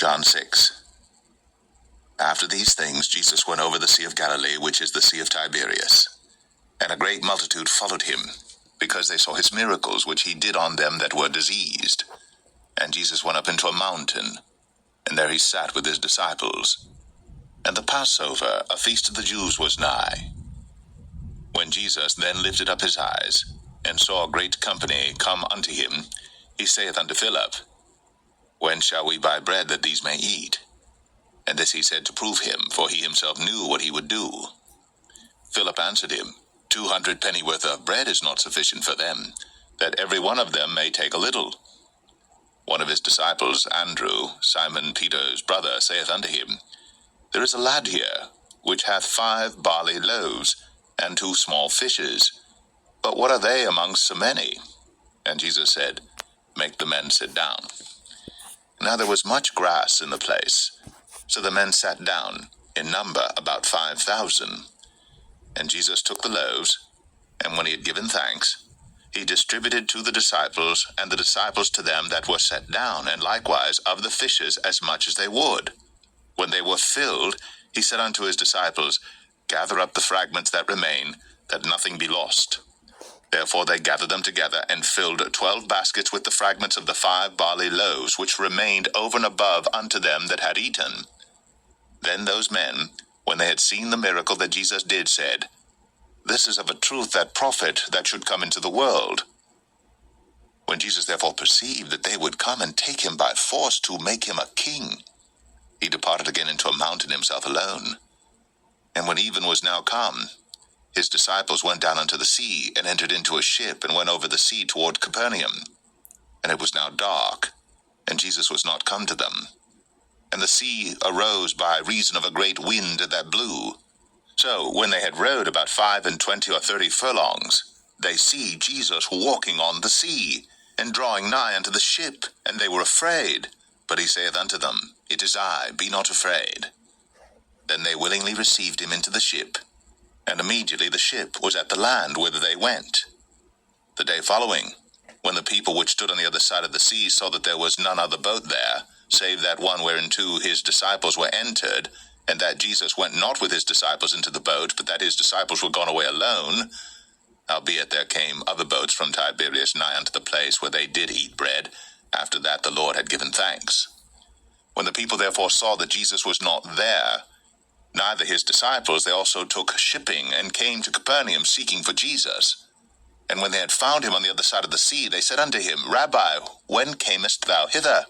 John 6. After these things Jesus went over the Sea of Galilee, which is the Sea of Tiberias. And a great multitude followed him, because they saw his miracles which he did on them that were diseased. And Jesus went up into a mountain, and there he sat with his disciples. And the Passover, a feast of the Jews, was nigh. When Jesus then lifted up his eyes, and saw a great company come unto him, he saith unto Philip, When shall we buy bread that these may eat? And this he said to prove him, for he himself knew what he would do. Philip answered him, 200 pennyworth of bread is not sufficient for them, that every one of them may take a little. One of his disciples, Andrew, Simon Peter's brother, saith unto him, There is a lad here, which hath 5 barley loaves, and 2 small fishes. But what are they amongst so many? And Jesus said, Make the men sit down. Now there was much grass in the place, so the men sat down, in number about 5,000. And Jesus took the loaves, and when he had given thanks, he distributed to the disciples, and the disciples to them that were set down, and likewise of the fishes as much as they would. When they were filled, he said unto his disciples, Gather up the fragments that remain, that nothing be lost. Therefore they gathered them together, and filled 12 baskets with the fragments of the 5 barley loaves, which remained over and above unto them that had eaten. Then those men, when they had seen the miracle that Jesus did, said, This is of a truth that prophet that should come into the world. When Jesus therefore perceived that they would come and take him by force to make him a king, he departed again into a mountain himself alone. And when even was now come, his disciples went down unto the sea, and entered into a ship, and went over the sea toward Capernaum. And it was now dark, and Jesus was not come to them. And the sea arose by reason of a great wind that blew. So when they had rowed about 25 or 30 furlongs, they see Jesus walking on the sea, and drawing nigh unto the ship, and they were afraid. But he saith unto them, It is I, be not afraid. Then they willingly received him into the ship, and immediately the ship was at the land whither they went. The day following, when the people which stood on the other side of the sea saw that there was none other boat there, save that one whereinto his disciples were entered, and that Jesus went not with his disciples into the boat, but that his disciples were gone away alone, howbeit there came other boats from Tiberias nigh unto the place where they did eat bread, after that the Lord had given thanks. When the people therefore saw that Jesus was not there, neither his disciples, they also took shipping, and came to Capernaum seeking for Jesus. And when they had found him on the other side of the sea, they said unto him, Rabbi, when camest thou hither?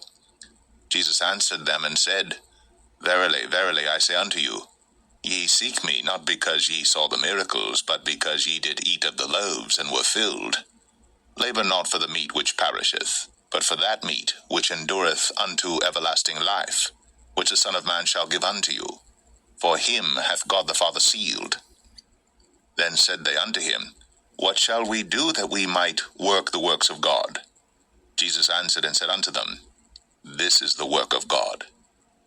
Jesus answered them and said, Verily, verily, I say unto you, ye seek me, not because ye saw the miracles, but because ye did eat of the loaves, and were filled. Labor not for the meat which perisheth, but for that meat which endureth unto everlasting life, which the Son of Man shall give unto you. For him hath God the Father sealed. Then said they unto him, What shall we do that we might work the works of God? Jesus answered and said unto them, This is the work of God,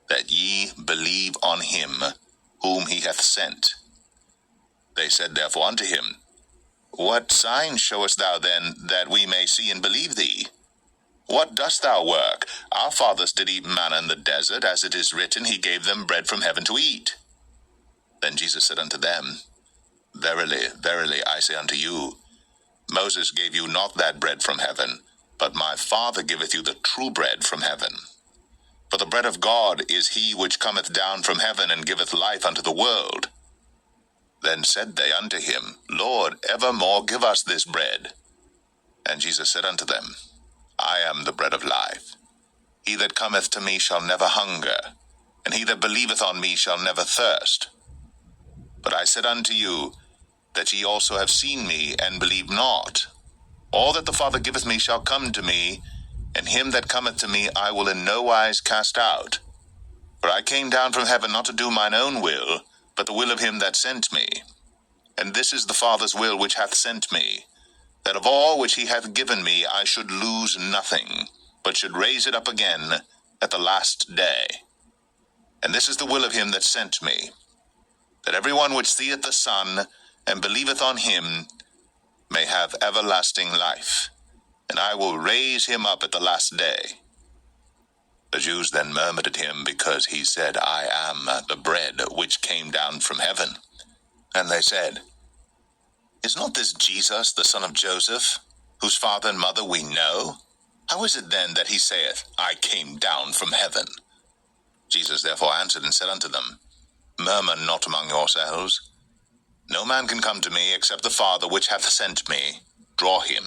that ye believe on him whom he hath sent. They said therefore unto him, What sign showest thou then, that we may see and believe thee? What dost thou work? Our fathers did eat manna in the desert, as it is written, He gave them bread from heaven to eat. Then Jesus said unto them, Verily, verily, I say unto you, Moses gave you not that bread from heaven, but my Father giveth you the true bread from heaven. For the bread of God is he which cometh down from heaven, and giveth life unto the world. Then said they unto him, Lord, evermore give us this bread. And Jesus said unto them, I am the bread of life. He that cometh to me shall never hunger, and he that believeth on me shall never thirst. But I said unto you, that ye also have seen me, and believe not. All that the Father giveth me shall come to me, and him that cometh to me I will in no wise cast out. For I came down from heaven not to do mine own will, but the will of him that sent me. And this is the Father's will which hath sent me, that of all which he hath given me I should lose nothing, but should raise it up again at the last day. And this is the will of him that sent me, that every one which seeth the Son, and believeth on him, may have everlasting life, and I will raise him up at the last day. The Jews then murmured at him because he said, I am the bread which came down from heaven. And they said, Is not this Jesus, the son of Joseph, whose father and mother we know? How is it then that he saith, I came down from heaven? Jesus therefore answered and said unto them, Murmur not among yourselves. No man can come to me except the Father which hath sent me draw him,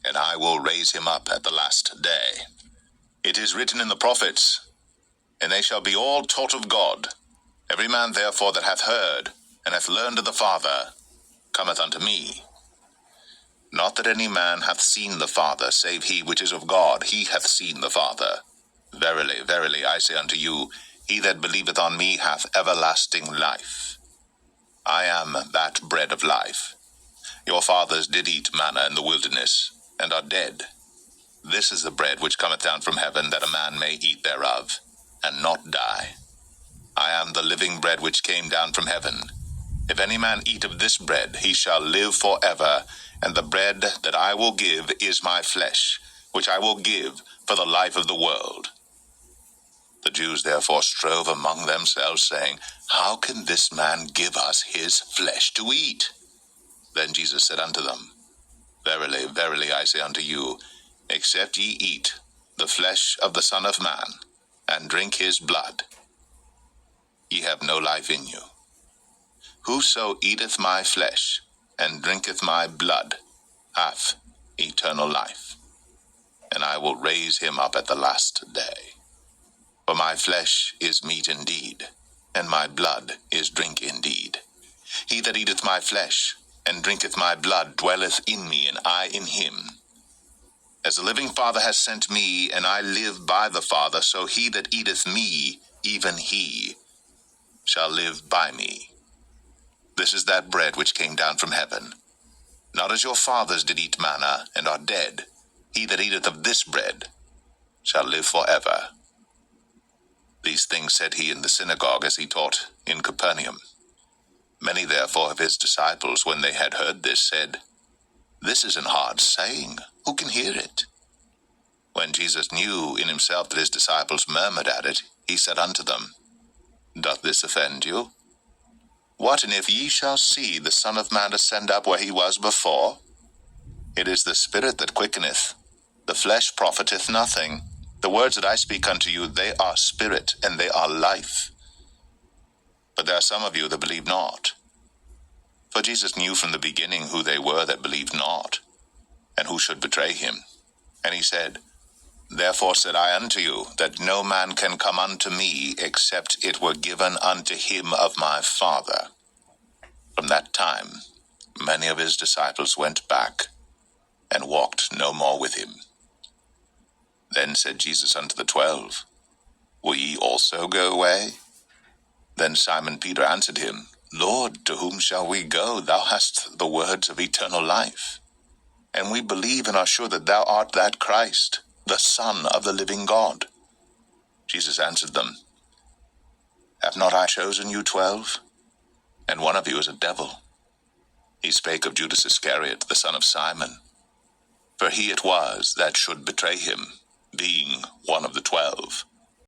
and I will raise him up at the last day. It is written in the prophets, And they shall be all taught of God. Every man therefore that hath heard, and hath learned of the Father, cometh unto me. Not that any man hath seen the Father, save he which is of God, he hath seen the Father. Verily, verily, I say unto you, he that believeth on me hath everlasting life. I am that bread of life. Your fathers did eat manna in the wilderness, and are dead. This is the bread which cometh down from heaven, that a man may eat thereof, and not die. I am the living bread which came down from heaven. If any man eat of this bread, he shall live forever, and the bread that I will give is my flesh, which I will give for the life of the world. The Jews therefore strove among themselves, saying, How can this man give us his flesh to eat? Then Jesus said unto them, Verily, verily, I say unto you, except ye eat the flesh of the Son of Man, and drink his blood, ye have no life in you. Whoso eateth my flesh, and drinketh my blood, hath eternal life, and I will raise him up at the last day. For my flesh is meat indeed, and my blood is drink indeed. He that eateth my flesh, and drinketh my blood, dwelleth in me, and I in him. As the living Father has sent me, and I live by the Father, so he that eateth me, even he, shall live by me. This is that bread which came down from heaven. Not as your fathers did eat manna, and are dead. He that eateth of this bread shall live forever. These things said he in the synagogue as he taught in Capernaum. Many therefore of his disciples, when they had heard this, said, This is an hard saying. Who can hear it? When Jesus knew in himself that his disciples murmured at it, he said unto them, Doth this offend you? What, and if ye shall see the Son of Man ascend up where he was before? It is the Spirit that quickeneth, the flesh profiteth nothing. The words that I speak unto you, they are spirit, and they are life. But there are some of you that believe not. For Jesus knew from the beginning who they were that believed not, and who should betray him. And he said, Therefore said I unto you, that no man can come unto me, except it were given unto him of my Father. From that time, many of his disciples went back, and walked no more with him. Then said Jesus unto the 12, Will ye also go away? Then Simon Peter answered him, Lord, to whom shall we go? Thou hast the words of eternal life. And we believe and are sure that thou art that Christ, the Son of the living God. Jesus answered them, Have not I chosen you 12? And one of you is a devil. He spake of Judas Iscariot, the son of Simon. For he it was that should betray him, being one of the 12.